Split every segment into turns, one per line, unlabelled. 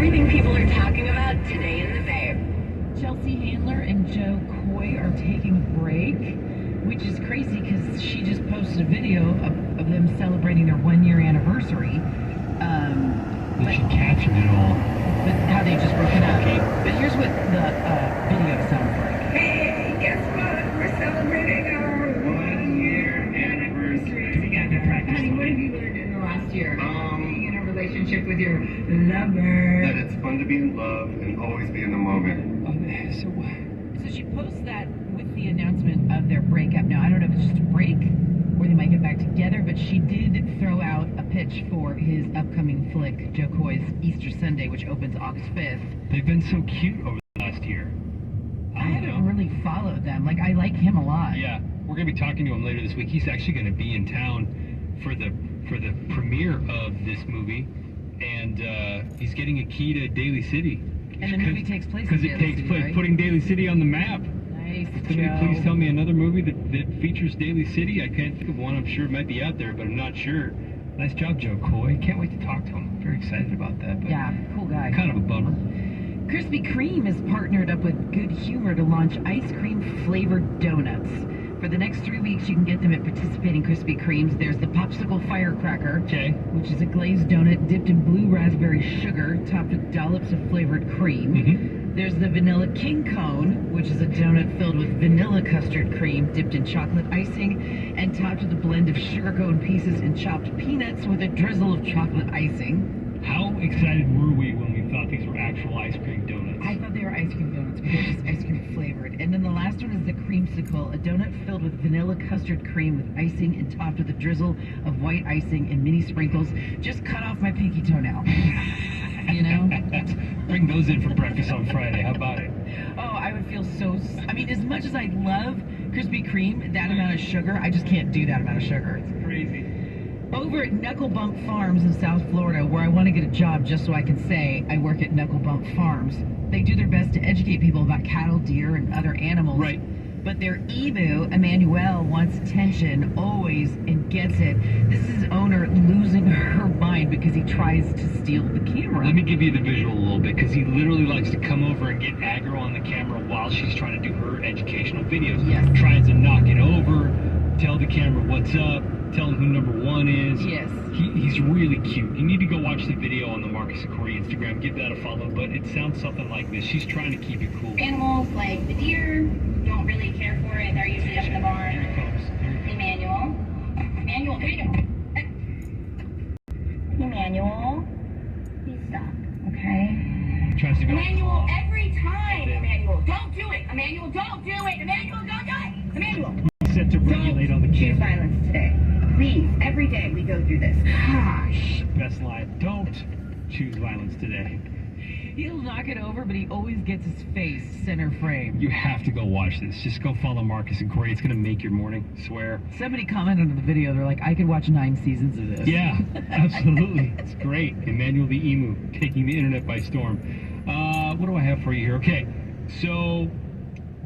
everything people are talking about today in the Bay.
Chelsea Handler and Joe Coy are taking a break, which is crazy because she just posted a video of them celebrating their 1-year anniversary.
She captured it all.
But how they just broken up. But here's what the video sounds like.
Hey, guess what? We're celebrating our 1-year anniversary together. Honey, what have you learned in the last year? Being in a relationship with your lover.
That it's fun to be in love and always be in the moment.
So she posts that with the announcement of their breakup. Now, I don't know if it's just a break or they might get back together, but she did throw out a pitch for his upcoming flick, Joe Coy's Easter Sunday, which opens August 5th.
They've been so cute over the last year.
I haven't really followed them. Like, I like him a lot.
Yeah, we're going to be talking to him later this week. He's actually going to be in town for the premiere of this movie, and he's getting a key to Daly City.
And the movie takes place
because it takes place, right? Putting Daly City on the map.
Nice,
Somebody please tell me another movie that features Daly City. I can't think of one. I'm sure it might be out there, but I'm not sure. Nice job, Joe Coy. Can't wait to talk to him. Very excited about that. But
yeah, cool guy.
Kind of a bummer.
Krispy Kreme has partnered up with Good Humor to launch ice cream flavored donuts. For the next 3 weeks, you can get them at participating Krispy Kremes. There's the Popsicle Firecracker, which is a glazed donut dipped in blue raspberry sugar, topped with dollops of flavored cream. There's the Vanilla King Cone, which is a donut filled with vanilla custard cream dipped in chocolate icing and topped with a blend of sugar cone pieces and chopped peanuts with a drizzle of chocolate icing.
How excited were we when we thought these were actual ice cream donuts?
I thought they were ice cream donuts, but they're just ice cream flavored. And then the last one is the Creamsicle, a donut filled with vanilla custard cream with icing and topped with a drizzle of white icing and mini sprinkles. Just cut off my pinky toenail. You know?
Bring those in for breakfast on Friday. How about it?
Oh, I would feel so... I mean, as much as I love Krispy Kreme, that amount of sugar, I just can't do that amount of sugar.
It's crazy.
Over at Knuckle Bump Farms in South Florida, where I want to get a job just so I can say I work at Knuckle Bump Farms, they do their best to educate people about cattle, deer, and other animals.
Right.
But their emu, Emmanuel, wants attention always and gets it. This is his owner losing her mind because he tries to steal the camera.
Let me give you the visual a little bit, because he literally likes to come over and get aggro on the camera while she's trying to do her educational videos.
Yes.
Tries to knock it over, tell the camera what's up, tell him who number 1 is.
Yes.
He's really cute. You need to go watch the video on the Marcus and Corey Instagram. Give that a follow, but it sounds something like this. She's trying to keep it cool.
Animals like the deer don't really care for it. They're usually up in the barn.
Here it comes.
Emmanuel. Emmanuel, please stop, okay?
Tries to go.
Emmanuel, every time! Emmanuel, don't do it! Emmanuel, don't do it! Emmanuel, don't do it! Emmanuel!
He's set to regulate on the
Choose
camera.
violence today. Please, every day we go through this. Gosh.
Best line. Don't choose violence today.
He'll knock it over, but he always gets his face center frame.
You have to go watch this. Just go follow Marcus and Corey. It's going to make your morning. Swear.
Somebody commented on the video, they're like, I could watch 9 seasons of this.
Yeah, absolutely. It's great. Emmanuel the Emu, taking the internet by storm. What do I have for you here? Okay, so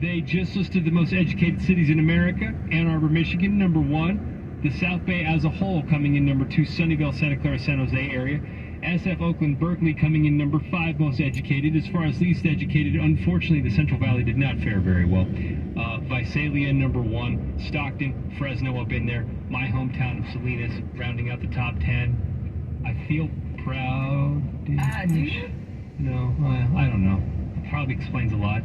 they just listed the most educated cities in America. Ann Arbor, Michigan, number 1. The South Bay as a whole coming in number 2. Sunnyvale, Santa Clara, San Jose area. SF, Oakland, Berkeley coming in number 5 most educated. As far as least educated, unfortunately, the Central Valley did not fare very well. Visalia, number 1. Stockton, Fresno up in there. My hometown of Salinas, rounding out the top 10. I feel proud.
Do you?
No, I don't know. Probably explains a lot.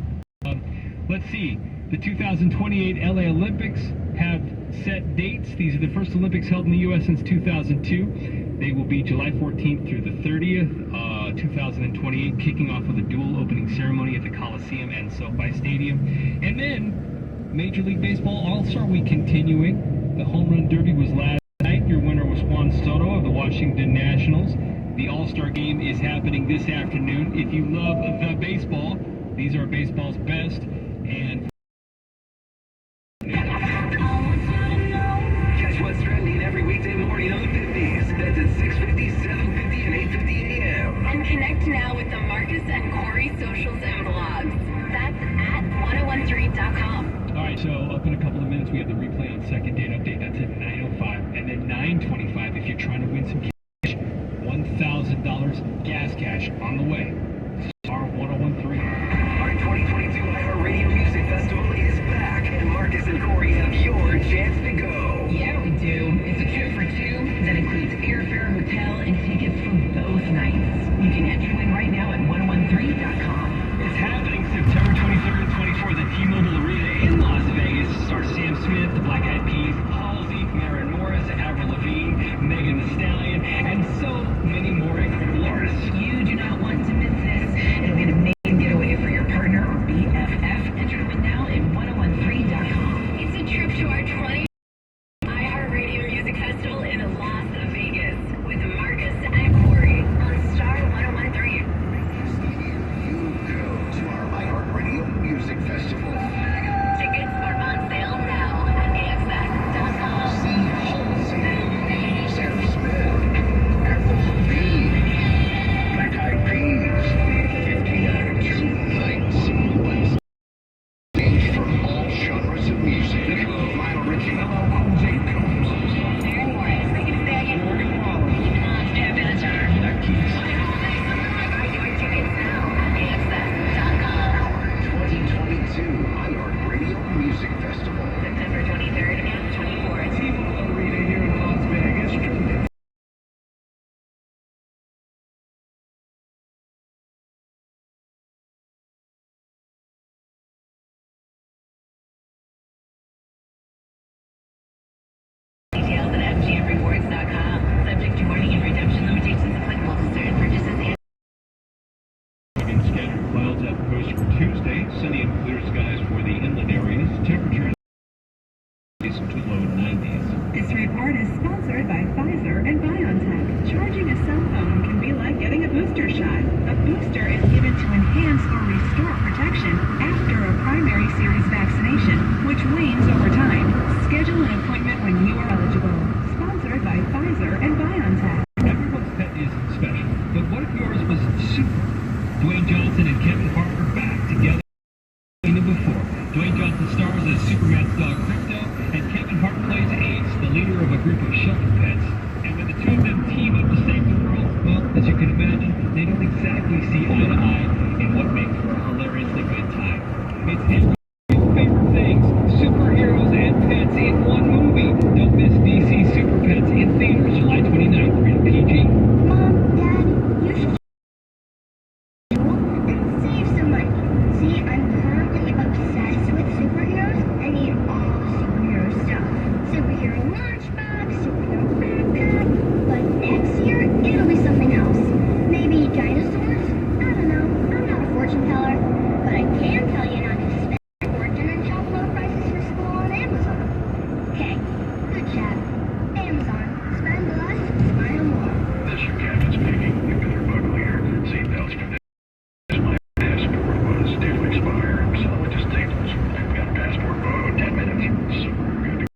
Let's see. The 2028 LA Olympics have set dates. These are the first Olympics held in the U.S. since 2002. They will be July 14th through the 30th, 2028, kicking off with a dual opening ceremony at the Coliseum and SoFi Stadium. And then, Major League Baseball All-Star Week continuing. The Home Run Derby was last night. Your winner was Juan Soto of the Washington Nationals. The All-Star Game is happening this afternoon. If you love the baseball, these are baseball's best. And
catch what's trending every weekday morning on the 50s. That's at 6:50, 7:50, and 8:50 a.m.
And connect now with the Marcus and Corey socials and blogs. That's at 1013.com.
all right, so up in a couple of minutes, we have the replay on second date update. That's at 9:05, and then 9:25 if you're trying to win some cash, $1,000 gas cash. match on the way. Star 1013.
Our 2022 iHeartRadio Music Festival is back, and Marcus and Corey have your chance to go.
Yeah, we do. It's a trip for two that includes airfare, hotel, and tickets for both nights. You can enter in right now at 1013.com.
It's happening September 23rd and 24th at T-Mobile Arena in Las Vegas. Stars Sam Smith, the Black Eyed Peas, Halsey, Maren Morris, Avril Lavigne, Megan Thee Stallion, and so many more incredible artists.
You do not want to miss this. It'll be an amazing getaway for your partner or BFF. Enter to win now at 1013.com.
It's a trip to our 20th iHeartRadio Music Festival in Las Vegas with Marcus and Corey on Star 1013.
Go to our iHeartRadio Music Festival.
Tickets are on sale now at AXS.com.
See Halsey, Sam Smith, Avril Lavigne, Black Eyed Peas, 52 nights. One stage for all genres of music. Lionel Richie, Gamos,
Maren Morris, Megan Thee Stallion,
Morgan Wallen.
Jeff Benatar.
Black Keys.
Buy your tickets now at AXS.com.
2022 iHeartRadio Music Festival.
September 23rd and 24th.
T-Mobile Arena here in Las Vegas. Truly.
Details at FGMRewards.com. Subject to warning and redemption limitations applicable to certain purchases and
In scattered clouds at the coast for Tuesday. Sunny and clear skies for the inland areas. Temperatures to low 90s.
This report is sponsored by Pfizer and BioNTech. Charging a cell phone can be like getting a booster shot. A booster is given to enhance or restore protection after a primary series vaccination, which wanes over time. Schedule an appointment when you are eligible. Sponsored by Pfizer and BioNTech.
Everyone's pet is special, but what if yours was super? Dwayne Johnson and Kevin Hart are back together before. Dwayne Johnson stars as Superman's dog Crypto, and Kevin Hart plays Ace, the leader of a group of shelter pets. And when the two of them team up to save the world, well, as you can imagine, they don't exactly see eye to eye in what makes for a hilariously good time. It's everyone's favorite things, superheroes and pets in one movie. Don't miss DC Super Pets in theaters July 29th, rated PG.
Mom, Dad, you should and save some money. See, I'm currently obsessed with superheroes. I need all the superhero stuff. Superhero lunchbox, superhero backpack. But next year, it'll be something else. Maybe dinosaurs? I don't know. I'm not a fortune teller. But I can tell you not to spend a fortune and shop low prices for school on Amazon. Okay, good chat. Amazon. Spend less, smile more.
This your captain speaking. You better buckle your seatbelts for this. My passport was due to expire, so I just Staples. I've got a passport photo, 10 minutes. Super good.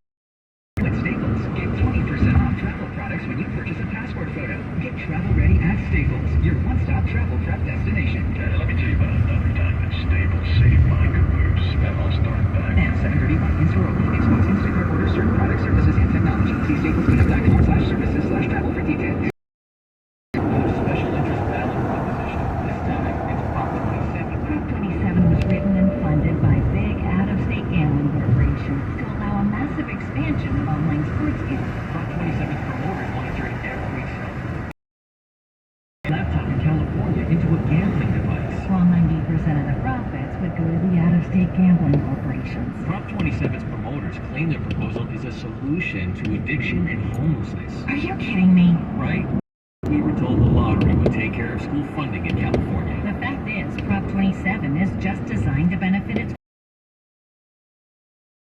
At Staples, get 20% off travel products when you purchase a passport photo. Get travel ready at Staples, your one-stop travel prep destination.
Let me tell you about another time that Staples saved my caboose. That all started back.
And 731 in-store only. Xbox Instacart orders certain products, services, and technology. See staplesconnect.com/services/travel for details. Special interest ballot proposition. This time, it's Prop 27.
Prop 27 was written and funded by big out-of-state gambling corporations to allow a massive expansion of online sports gambling.
Prop 27 promoters want to turn every laptop in California into a gambling device.
While 90% of the profits would go to the out-of-state gambling corporations.
Prop 27's promoters claim their proposal is a solution to addiction and homelessness.
Are you kidding me?
Right? We were told the lottery would take care of school funding in California.
The fact is, Prop 27 is just designed to benefit its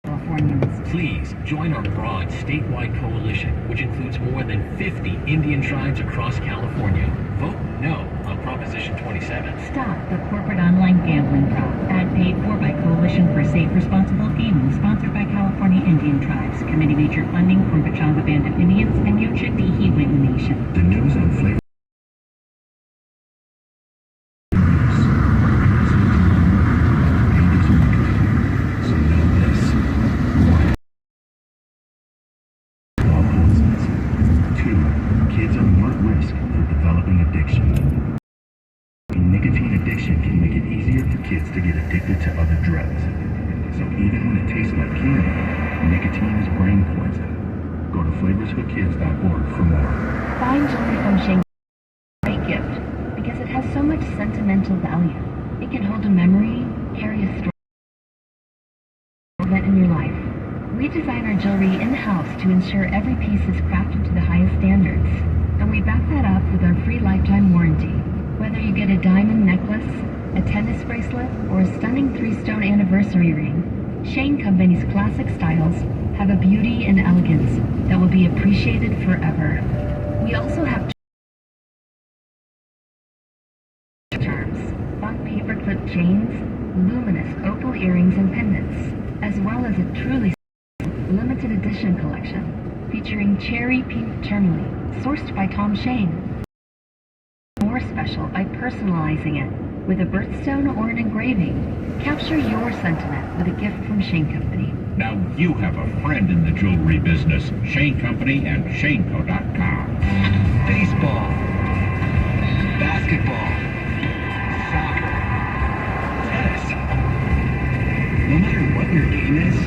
Californians.
Please join our broad statewide coalition, which includes more than 50 Indian tribes across California. Vote no on Proposition 27.
Stop the corporate online gambling prop. Ad paid for by Coalition for Safe Responsible Gaming, sponsored by California Indian Tribes. Committee major funding from Pechanga Band of Indians and Yochitihi Wing Nation.
The news on flavor. Kids are more at risk for developing addiction. addiction can make it easier for kids to get addicted to other drugs. So even when it tastes like candy, nicotine is brain poison. Go to flavorsforkids.org for more.
Buying jewelry from Shane is a great gift because it has so much sentimental value. It can hold a memory, carry a story, event in your life. We design our jewelry in-house to ensure every piece is crafted to the highest standards. And we back that up with our free lifetime warranty. Whether you get a diamond necklace, a tennis bracelet, or a stunning 3-stone anniversary ring, Shane Company's classic styles have a beauty and elegance that will be appreciated forever. We also have charms, fun paperclip chains, luminous opal earrings and pendants, as well as a truly limited edition collection featuring cherry pink tourmaline, sourced by Tom Shane. More special by personalizing it with a birthstone or an engraving. Capture your sentiment with a gift from Shane Company.
Now you have a friend in the jewelry business. Shane Company and ShaneCo.com.
Baseball, basketball, soccer, tennis. No matter what your game is,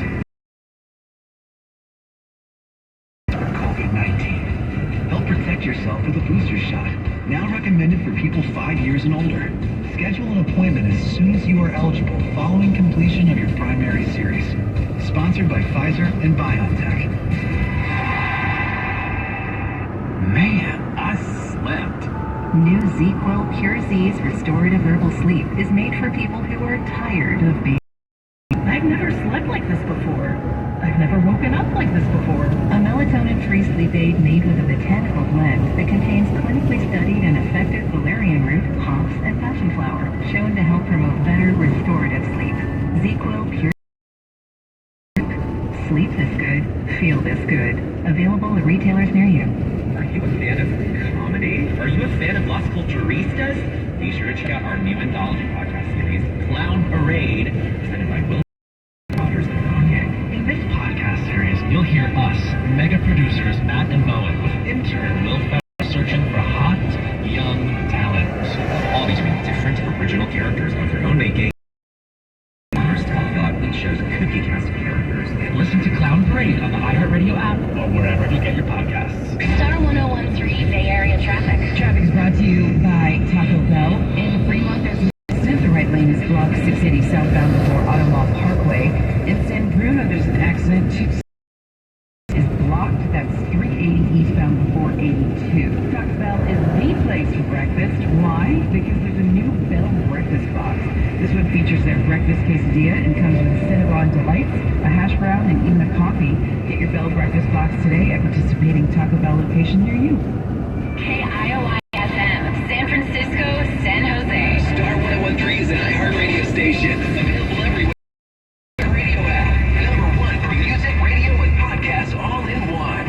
for COVID-19. Help protect yourself with a booster shot. Now recommended for people 5 years and older. Schedule an appointment as soon as you are eligible following completion of your primary series. Sponsored by Pfizer and BioNTech.
Man, I slept.
New ZQuil Pure Z's Restorative Herbal Sleep is made for people who are tired of being.
I've never slept like this before. I've never woken up like this before.
A melatonin-free sleep aid made with a botanical blend that contains clinically studied and effective valerian root, hops, and passion flower, shown to help promote better restorative sleep. ZQuil Pure Sleep this good, feel this good. Available at retailers near you.
Are you a fan of comedy? Are you a fan of Las Culturistas? Be sure to check out our new anthology podcast series, Clown Parade, presented by Will Rogers and Kanye. In this podcast series, you'll hear us, mega producers Matt and Bowen, with intern Will searching for hot, young talent. All these being different, original characters of their own making. Our style Godwin shows cookie cast characters. Listen to Clown Parade on the iHeartRadio app or wherever you get your podcasts.
Star 1013 Bay Area traffic.
Traffic is brought to you by Taco Bell. In Fremont, there's an accident. The right lane is blocked 680 southbound before Ottawa Parkway. In San Bruno, there's an accident. 2 is blocked. That's 380 eastbound before 82. Taco Bell is the place for breakfast. Why? Because there's a new Bell breakfast box. This one features their breakfast quesadilla and comes with Cinnabon Delights, a hash brown, and even a coffee. Get your Bell breakfast box today at participating Taco Bell location near you.
KIOI-FM, San Francisco, San Jose.
Star 1013 is an iHeartRadio station. Available everywhere. Radio app. #1 for music, radio, and podcasts all in one.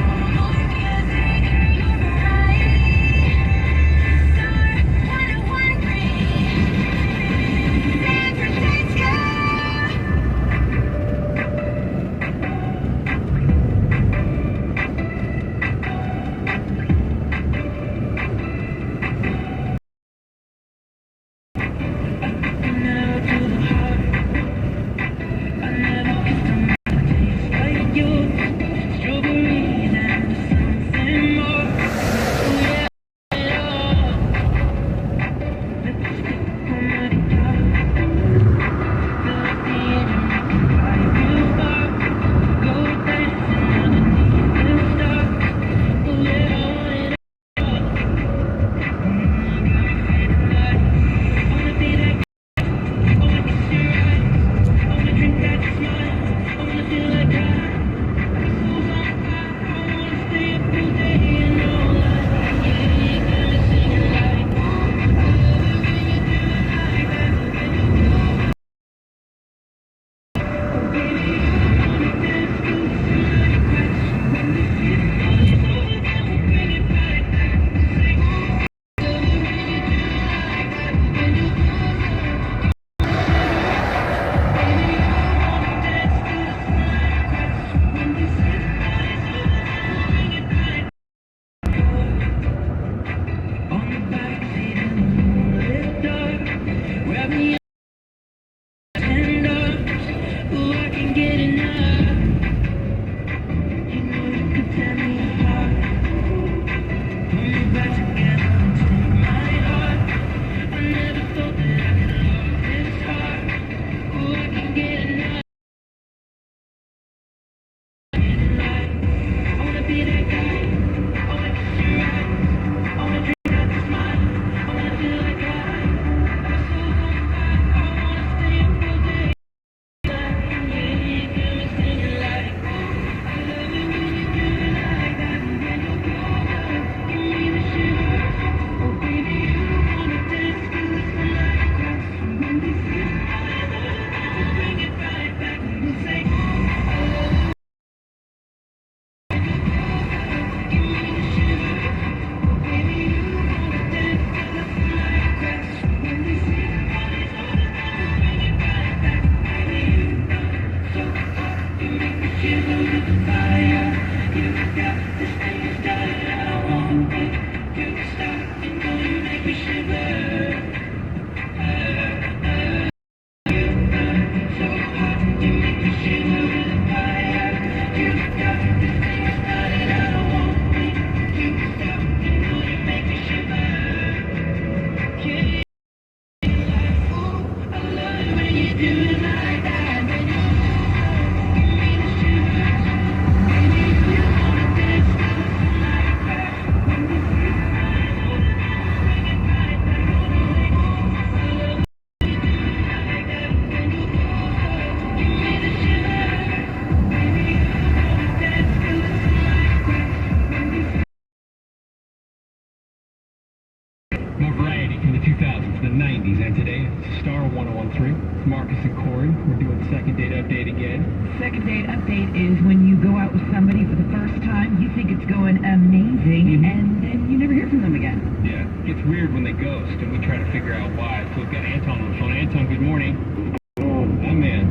ladies, and today it's Star 1013. It's Marcus and Corey. We're doing second date update again.
Second date update is when you go out with somebody for the first time, you think it's going amazing, and then you never hear from them again.
Yeah, it's weird when they ghost, and we try to figure out why. So we've got Anton on the phone. Anton, good morning. Hi, man.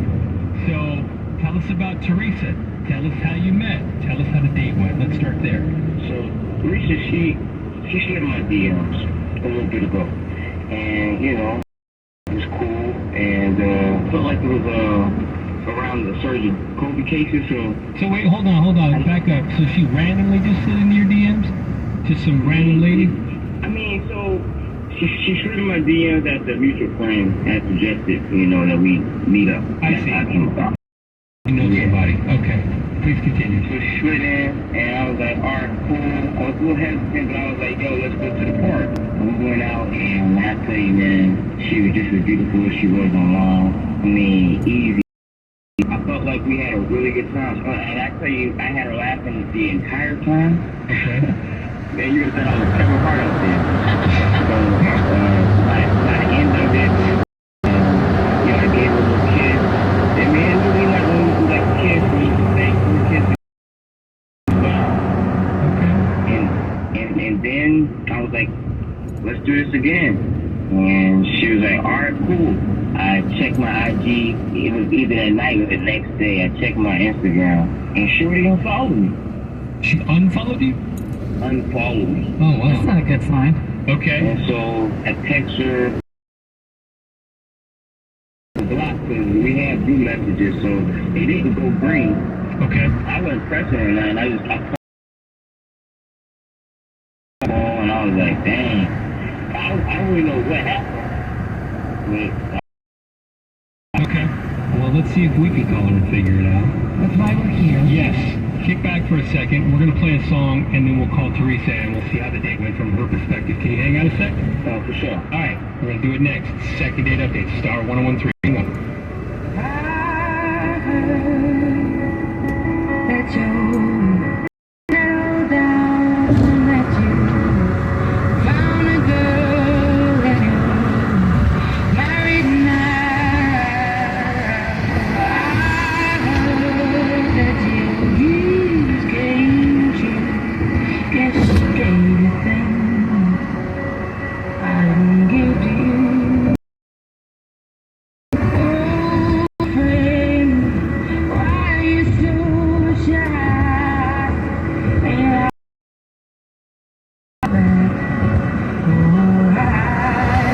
So, tell us about Teresa. Tell us how you met. Tell us how the date went. Let's start there.
So, Teresa, she slid my DMs a little bit ago. And, you know, it was cool. And felt like it was around the surge of COVID cases.
So wait, hold on. Back up. So she randomly just slid into your DMs? Just some random lady?
I mean, so she slid in my DMs that the mutual friend had suggested, you know, that we meet up.
I see. You know somebody. Okay. Please continue.
So she slid in, and I was like, all right, cool. I was a little hesitant, but I was like, yo, let's go to the park. And we went out, and I tell you, man, she was just as beautiful as she was online. I mean, easy. I felt like we had a really good time. And I tell you, I had her laughing the entire time.
Okay.
Man, you would have thought I was Kevin Hart out there. So, by the end of it, you know, I gave her a little kiss. And man, really like when we do like a kiss, we used to think we were kissing. And then I was like, let's do this again. And she was like, all right, cool. I checked my IG. It was either that night or the next day. I checked my Instagram, and she already unfollowed me.
She unfollowed you?
Unfollowed me.
Oh, wow.
That's not a good sign.
Okay.
And so I text her. Blocked because we had blue messages, so it didn't go green.
Okay.
I wasn't pressing her, and I and I was like, dang. I don't really know what happened.
Okay. Well, let's see if we can call her and figure it out.
That's why we're here.
Yes. Kick back for a second. We're going to play a song, and then we'll call Teresa, and we'll see how the date went from her perspective. Can you hang out a sec?
Oh, for sure.
All right. We're going to do it next. Second date update. Star 1013.